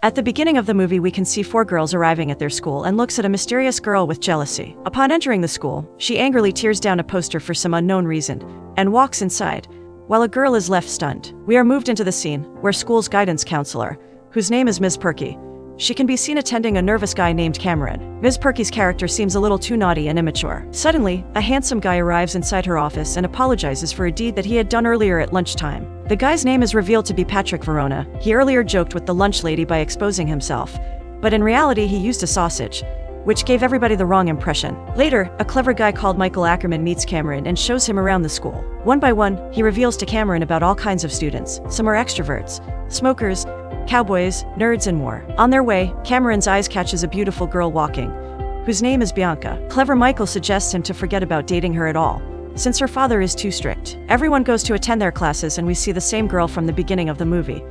At the beginning of the movie, we can see 4 girls arriving at their school and looks at a mysterious girl with jealousy. Upon entering the school, she angrily tears down a poster for some unknown reason and walks inside, while a girl is left stunned. We are moved into the scene where school's guidance counselor, whose name is Ms. Perky, she can be seen attending a nervous guy named Cameron. Ms. Perky's character seems a little too naughty and immature. Suddenly, a handsome guy arrives inside her office and apologizes for a deed that he had done earlier at lunchtime. The guy's name is revealed to be Patrick Verona. He earlier joked with the lunch lady by exposing himself, but in reality he used a sausage, which gave everybody the wrong impression. Later, a clever guy called Michael Ackerman meets Cameron and shows him around the school. One by one, he reveals to Cameron about all kinds of students. Some are extroverts, smokers, cowboys, nerds, and more. On their way, Cameron's eyes catches a beautiful girl walking, whose name is Bianca. Clever Michael suggests him to forget about dating her at all, since her father is too strict. Everyone goes to attend their classes, and we see the same girl from the beginning of the movie,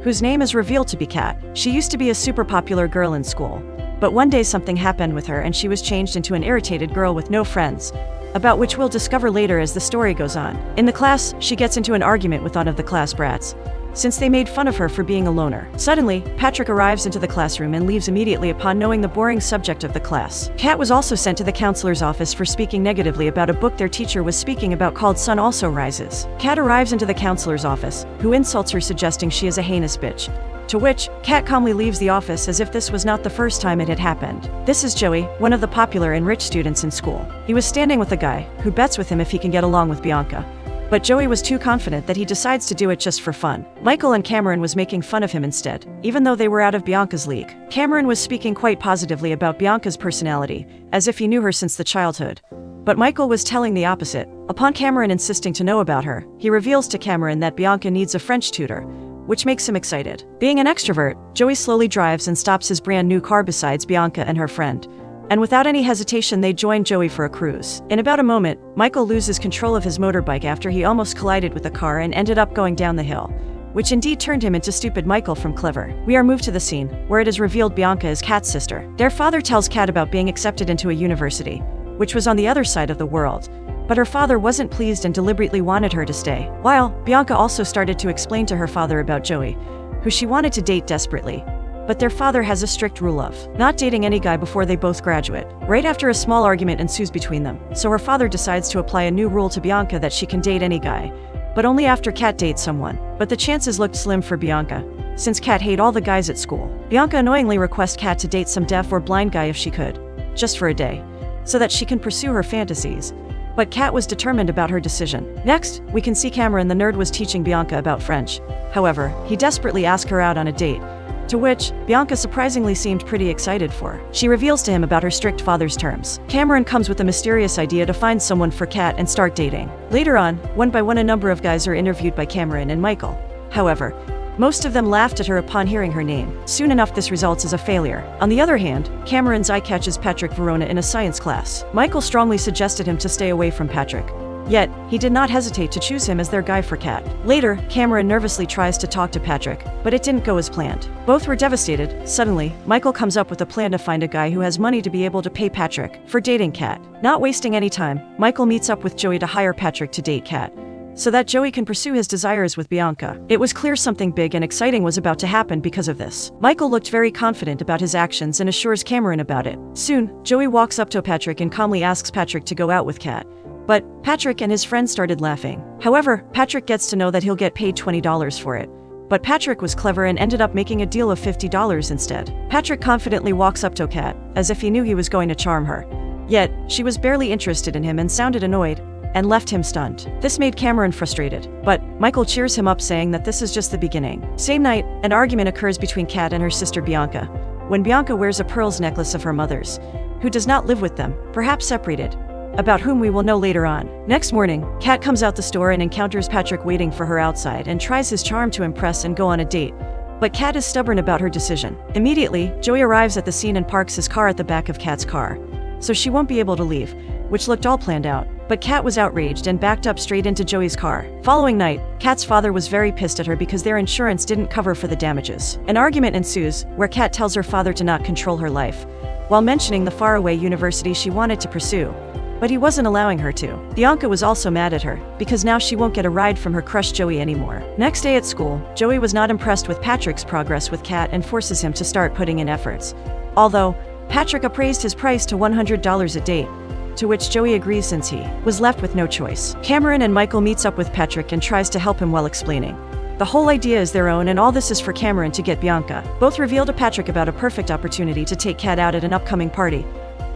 whose name is revealed to be Kat. She used to be a super popular girl in school, but one day something happened with her and she was changed into an irritated girl with no friends, about which we'll discover later as the story goes on. In the class, she gets into an argument with one of the class brats, since they made fun of her for being a loner. Suddenly, Patrick arrives into the classroom and leaves immediately upon knowing the boring subject of the class. Kat was also sent to the counselor's office for speaking negatively about a book their teacher was speaking about called Sun Also Rises. Kat arrives into the counselor's office, who insults her, suggesting she is a heinous bitch, to which Kat calmly leaves the office as if this was not the first time it had happened. This is Joey, one of the popular and rich students in school. He was standing with a guy who bets with him if he can get along with Bianca, but Joey was too confident that he decides to do it just for fun. Michael and Cameron was making fun of him instead, even though they were out of Bianca's league. Cameron was speaking quite positively about Bianca's personality, as if he knew her since the childhood. But Michael was telling the opposite. Upon Cameron insisting to know about her, he reveals to Cameron that Bianca needs a French tutor, which makes him excited. Being an extrovert, Joey slowly drives and stops his brand new car besides Bianca and her friend, and without any hesitation they join Joey for a cruise. In about a moment, Michael loses control of his motorbike after he almost collided with the car and ended up going down the hill, which indeed turned him into stupid Michael from Clever. We are moved to the scene where it is revealed Bianca is Kat's sister. Their father tells Kat about being accepted into a university, which was on the other side of the world, but her father wasn't pleased and deliberately wanted her to stay. While Bianca also started to explain to her father about Joey, who she wanted to date desperately, but their father has a strict rule of not dating any guy before they both graduate. Right after, a small argument ensues between them, so her father decides to apply a new rule to Bianca that she can date any guy, but only after Kat dates someone. But the chances looked slim for Bianca, since Kat hated all the guys at school. Bianca annoyingly requests Kat to date some deaf or blind guy if she could, just for a day, so that she can pursue her fantasies. But Kat was determined about her decision. Next, we can see Cameron, the nerd, was teaching Bianca about French. However, he desperately asked her out on a date, to which Bianca surprisingly seemed pretty excited for. She reveals to him about her strict father's terms. Cameron comes with a mysterious idea to find someone for Kat and start dating. Later on, one by one, a number of guys are interviewed by Cameron and Michael. However, most of them laughed at her upon hearing her name. Soon enough, this results as a failure. On the other hand, Cameron's eye catches Patrick Verona in a science class. Michael strongly suggested him to stay away from Patrick, yet he did not hesitate to choose him as their guy for Kat. Later, Cameron nervously tries to talk to Patrick, but it didn't go as planned. Both were devastated. Suddenly, Michael comes up with a plan to find a guy who has money to be able to pay Patrick for dating Kat. Not wasting any time, Michael meets up with Joey to hire Patrick to date Kat, so that Joey can pursue his desires with Bianca. It was clear something big and exciting was about to happen because of this. Michael looked very confident about his actions and assures Cameron about it. Soon, Joey walks up to Patrick and calmly asks Patrick to go out with Kat, but Patrick and his friend started laughing. However, Patrick gets to know that he'll get paid $20 for it, but Patrick was clever and ended up making a deal of $50 instead. Patrick confidently walks up to Kat, as if he knew he was going to charm her, yet she was barely interested in him and sounded annoyed, and left him stunned. This made Cameron frustrated, but Michael cheers him up, saying that this is just the beginning. Same night, an argument occurs between Kat and her sister Bianca, when Bianca wears a pearls necklace of her mother's, who does not live with them, perhaps separated, about whom we will know later on. Next morning, Kat comes out the store and encounters Patrick waiting for her outside and tries his charm to impress and go on a date, but Kat is stubborn about her decision. Immediately, Joey arrives at the scene and parks his car at the back of Kat's car, so she won't be able to leave, which looked all planned out. But Kat was outraged and backed up straight into Joey's car. Following night, Kat's father was very pissed at her because their insurance didn't cover for the damages. An argument ensues, where Kat tells her father to not control her life, while mentioning the faraway university she wanted to pursue. but he wasn't allowing her to. Bianca was also mad at her, because now she won't get a ride from her crush Joey anymore. Next day at school, Joey was not impressed with Patrick's progress with Kat and forces him to start putting in efforts. Although, Patrick appraised his price to $100 a date, to which Joey agrees since he was left with no choice. Cameron and Michael meets up with Patrick and tries to help him while explaining. The whole idea is their own and all this is for Cameron to get Bianca. Both reveal to Patrick about a perfect opportunity to take Kat out at an upcoming party,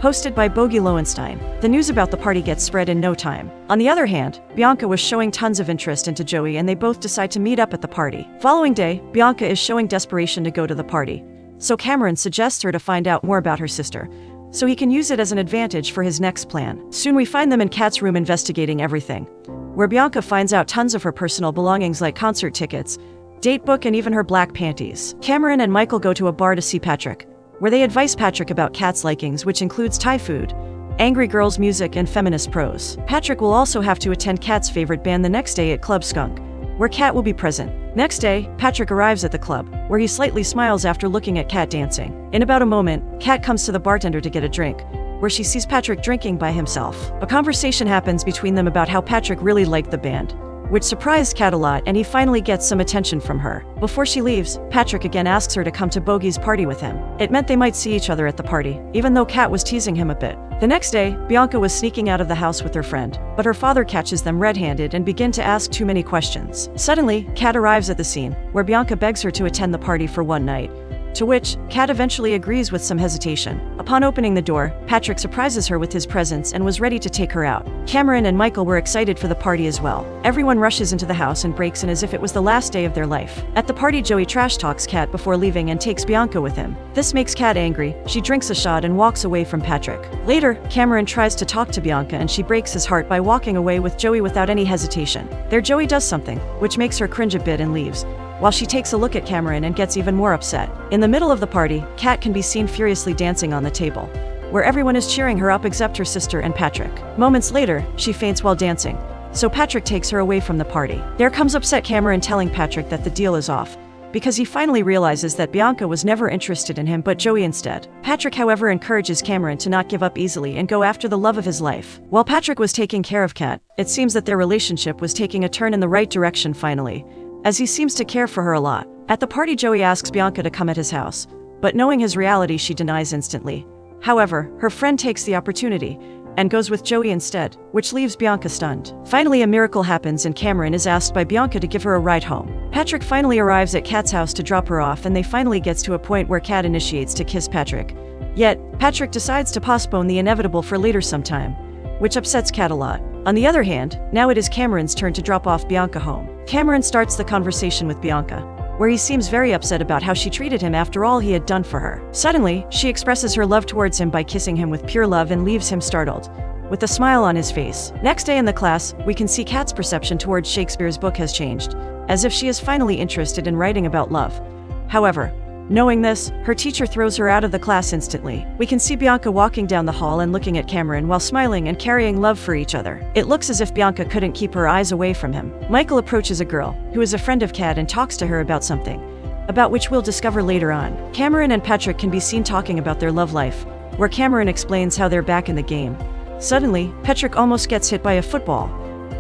hosted by Bogey Lowenstein. The news about the party gets spread in no time. On the other hand, Bianca was showing tons of interest into Joey and they both decide to meet up at the party. Following day, Bianca is showing desperation to go to the party. So Cameron suggests her to find out more about her sister, so he can use it as an advantage for his next plan. Soon we find them in Kat's room investigating everything, where Bianca finds out tons of her personal belongings like concert tickets, date book, and even her black panties. Cameron and Michael go to a bar to see Patrick, where they advise Patrick about Kat's likings, which includes Thai food, angry girls music, and feminist prose. Patrick will also have to attend Kat's favorite band the next day at Club Skunk, where Kat will be present. Next day, Patrick arrives at the club, where he slightly smiles after looking at Kat dancing. In about a moment, Kat comes to the bartender to get a drink, where she sees Patrick drinking by himself. A conversation happens between them about how Patrick really liked the band, which surprised Kat a lot, and he finally gets some attention from her. Before she leaves, Patrick again asks her to come to Bogey's party with him. It meant they might see each other at the party, even though Kat was teasing him a bit. The next day, Bianca was sneaking out of the house with her friend, but her father catches them red-handed and begin to ask too many questions. Suddenly, Kat arrives at the scene, where Bianca begs her to attend the party for one night, to which Kat eventually agrees with some hesitation. Upon opening the door, Patrick surprises her with his presence and was ready to take her out. Cameron and Michael were excited for the party as well. Everyone rushes into the house and breaks in as if it was the last day of their life. At the party, Joey trash talks Kat before leaving and takes Bianca with him. This makes Kat angry. She drinks a shot and walks away from Patrick. Later, Cameron tries to talk to Bianca and she breaks his heart by walking away with Joey without any hesitation. There, Joey does something, which makes her cringe a bit and leaves, while she takes a look at Cameron and gets even more upset. In the middle of the party, Kat can be seen furiously dancing on the table, where everyone is cheering her up except her sister and Patrick. Moments later, she faints while dancing, so Patrick takes her away from the party. There comes upset Cameron telling Patrick that the deal is off, because he finally realizes that Bianca was never interested in him but Joey instead. Patrick, however, encourages Cameron to not give up easily and go after the love of his life. While Patrick was taking care of Kat, it seems that their relationship was taking a turn in the right direction finally, as he seems to care for her a lot. At the party, Joey asks Bianca to come at his house, but knowing his reality, she denies instantly. However, her friend takes the opportunity and goes with Joey instead, which leaves Bianca stunned. Finally, a miracle happens and Cameron is asked by Bianca to give her a ride home. Patrick finally arrives at Kat's house to drop her off and they finally gets to a point where Kat initiates to kiss Patrick. Yet, Patrick decides to postpone the inevitable for later sometime, which upsets Kat a lot. On the other hand, now it is Cameron's turn to drop off Bianca home. Cameron starts the conversation with Bianca, where he seems very upset about how she treated him after all he had done for her. Suddenly, she expresses her love towards him by kissing him with pure love and leaves him startled, with a smile on his face. Next day in the class, we can see Kat's perception towards Shakespeare's book has changed, as if she is finally interested in writing about love. However, knowing this, her teacher throws her out of the class instantly. We can see Bianca walking down the hall and looking at Cameron while smiling and carrying love for each other. It looks as if Bianca couldn't keep her eyes away from him. Michael approaches a girl, who is a friend of Kat, and talks to her about something, about which we'll discover later on. Cameron and Patrick can be seen talking about their love life, where Cameron explains how they're back in the game. Suddenly, Patrick almost gets hit by a football,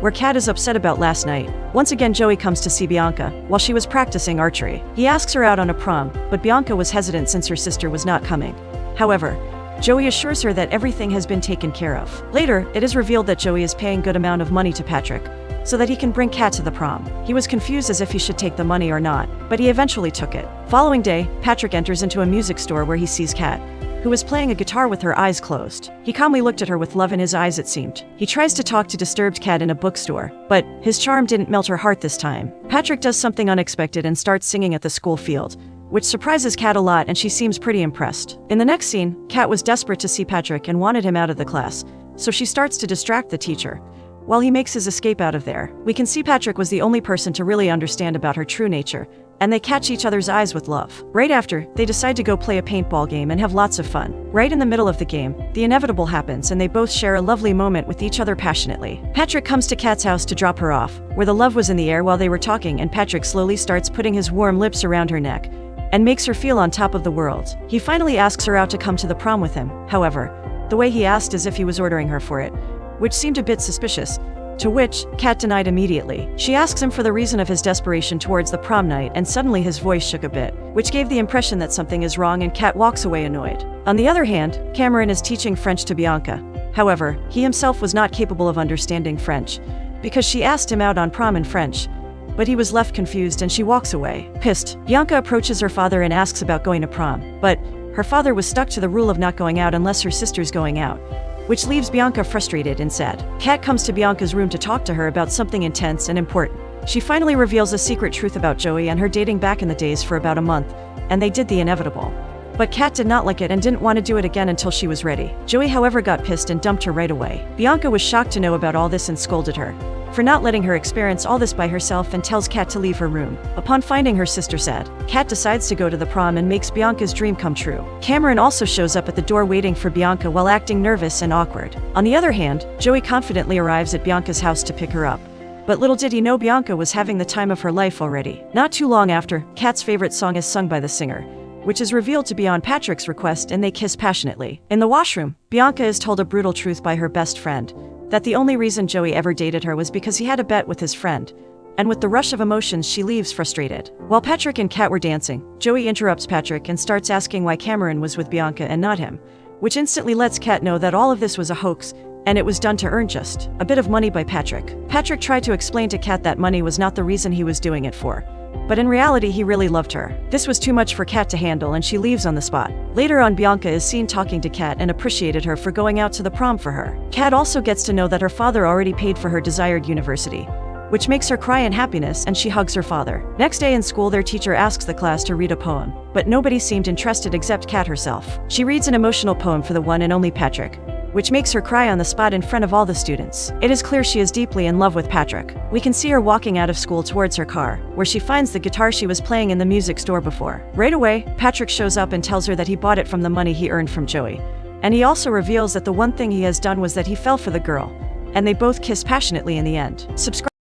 where Kat is upset about last night. Once again, Joey comes to see Bianca while she was practicing archery. He asks her out on a prom, but Bianca was hesitant since her sister was not coming. However, Joey assures her that everything has been taken care of. Later, it is revealed that Joey is paying good amount of money to Patrick, so that he can bring Kat to the prom. He was confused as if he should take the money or not, but he eventually took it. Following day, Patrick enters into a music store where he sees Kat, who was playing a guitar with her eyes closed. He calmly looked at her with love in his eyes, it seemed. He tries to talk to disturbed Kat in a bookstore, but his charm didn't melt her heart this time. Patrick does something unexpected and starts singing at the school field, which surprises Kat a lot and she seems pretty impressed. In the next scene, Kat was desperate to see Patrick and wanted him out of the class, so she starts to distract the teacher, while he makes his escape out of there. We can see Patrick was the only person to really understand about her true nature, and they catch each other's eyes with love. Right after, they decide to go play a paintball game and have lots of fun. Right in the middle of the game, the inevitable happens and they both share a lovely moment with each other passionately. Patrick comes to Kat's house to drop her off, where the love was in the air while they were talking, and Patrick slowly starts putting his warm lips around her neck and makes her feel on top of the world. He finally asks her out to come to the prom with him. However, the way he asked as if he was ordering her for it, which seemed a bit suspicious, to which Kat denied immediately. She asks him for the reason of his desperation towards the prom night, and suddenly his voice shook a bit, which gave the impression that something is wrong, and Kat walks away annoyed. On the other hand, Cameron is teaching French to Bianca. However, he himself was not capable of understanding French, because she asked him out on prom in French, but he was left confused and she walks away. Pissed, Bianca approaches her father and asks about going to prom, but her father was stuck to the rule of not going out unless her sister's going out, which leaves Bianca frustrated and sad. Kat comes to Bianca's room to talk to her about something intense and important. She finally reveals a secret truth about Joey and her dating back in the days for about a month, and they did the inevitable. But Kat did not like it and didn't want to do it again until she was ready. Joey, however, got pissed and dumped her right away. Bianca was shocked to know about all this and scolded her for not letting her experience all this by herself, and tells Kat to leave her room. Upon finding her sister sad, Kat decides to go to the prom and makes Bianca's dream come true. Cameron also shows up at the door waiting for Bianca while acting nervous and awkward. On the other hand, Joey confidently arrives at Bianca's house to pick her up. But little did he know Bianca was having the time of her life already. Not too long after, Kat's favorite song is sung by the singer, which is revealed to be on Patrick's request, and they kiss passionately. In the washroom, Bianca is told a brutal truth by her best friend, that the only reason Joey ever dated her was because he had a bet with his friend, and with the rush of emotions she leaves frustrated. While Patrick and Kat were dancing, Joey interrupts Patrick and starts asking why Cameron was with Bianca and not him, which instantly lets Kat know that all of this was a hoax, and it was done to earn just a bit of money by Patrick. Patrick tried to explain to Kat that money was not the reason he was doing it for, but in reality he really loved her. This was too much for Kat to handle and she leaves on the spot. Later on, Bianca is seen talking to Kat and appreciated her for going out to the prom for her. Kat also gets to know that her father already paid for her desired university, which makes her cry in happiness, and she hugs her father. Next day in school, their teacher asks the class to read a poem, but nobody seemed interested except Kat herself. She reads an emotional poem for the one and only Patrick, which makes her cry on the spot in front of all the students. It is clear she is deeply in love with Patrick. We can see her walking out of school towards her car, where she finds the guitar she was playing in the music store before. Right away, Patrick shows up and tells her that he bought it from the money he earned from Joey. And he also reveals that the one thing he has done was that he fell for the girl, and they both kiss passionately in the end. Subscribe